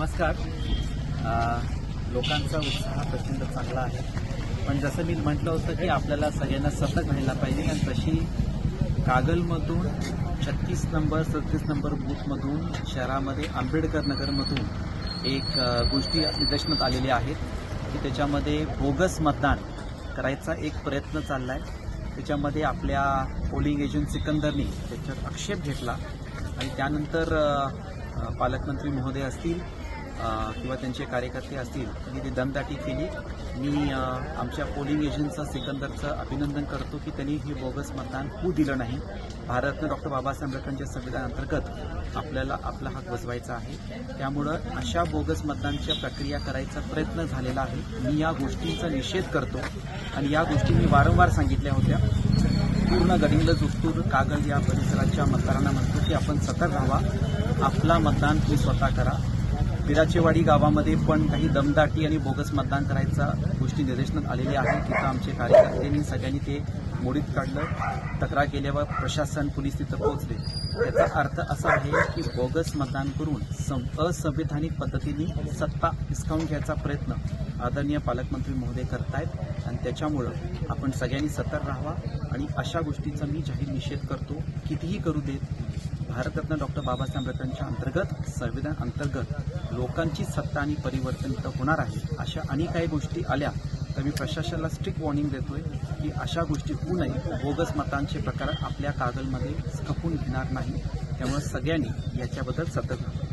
नमस्कार. लोकांचा उत्साह प्रचंड चांगला आहे, पण जसं मी म्हटलं होतं की आपल्याला सगळ्यांना सतर्क राहायला पाहिजे. आणि तशी कागलमधून 36 नंबर 37 नंबर बूथमधून शहरामध्ये आंबेडकर नगरमधून एक गोष्टी निदर्शनात आलेल्या आहेत की त्याच्यामध्ये बोगस मतदान करायचा एक प्रयत्न चालला आहे. त्याच्यामध्ये आपल्या पोलिंग एजंट सिकंदरनी त्याच्यावर आक्षेप घेतला आणि त्यानंतर पालकमंत्री महोदय असतील किंवा त्यांचे कार्यकर्ते असतील त्यांनी ती दमदाटी केली. मी आमच्या पोलिंग एजंटचं सिकंदरचं अभिनंदन करतो की त्यांनी हे बोगस मतदान होऊ दिलं नाही. भारतरत्न डॉक्टर बाबासाहेब आंबेडकरांच्या संविधानाअंतर्गत आपल्याला आपला हक बजवायचा आहे. त्यामुळं अशा बोगस मतदानच्या प्रक्रिया करायचा प्रयत्न झालेला आहे. मी या गोष्टींचा निषेध करतो आणि या गोष्टी मी वारंवार सांगितल्या होत्या. पूर्ण गडिंग्लज उत्तूर कागल या परिसराच्या मतदारांना म्हणतो की आपण सतर्क राहावा. आपला मतदान तुम्ही स्वतः करा. बिराचेवाडी गावामध्ये पण काही दमदाटी आणि बोगस मतदान करायचा गोष्टी निदर्शनात आलेल्या आहेत. तिथं आमचे कार्यकर्त्यांनी सगळ्यांनी ते मोडीत काढलं. तक्रार केल्यावर प्रशासन पोलीस तिथं पोहोचले. याचा अर्थ असा आहे की बोगस मतदान करून असंविधानिक पद्धतीने सत्ता हिसकावून घ्यायचा प्रयत्न आदरणीय पालकमंत्री महोदय करतायत आणि त्याच्यामुळं आपण सगळ्यांनी सतर्क राहावा. आणि अशा गोष्टीचा मी जाहीर निषेध करतो. कितीही करू देत, भारतरत्न डॉक्टर बाबासाहेब आंबेडकरांच्या अंतर्गत संविधान अंतर्गत लोकांची सत्ता आणि परिवर्तन इथं होणार आहे. अशा अनेक काही गोष्टी आल्या तर मी प्रशासनाला स्ट्रिक्ट वॉर्निंग देतोय की अशा गोष्टी होऊ नये. बोगस मतांचे प्रकार आपल्या कागलमध्ये खपून घेणार नाही. त्यामुळे सगळ्यांनी याच्याबद्दल सतर्क राहावं.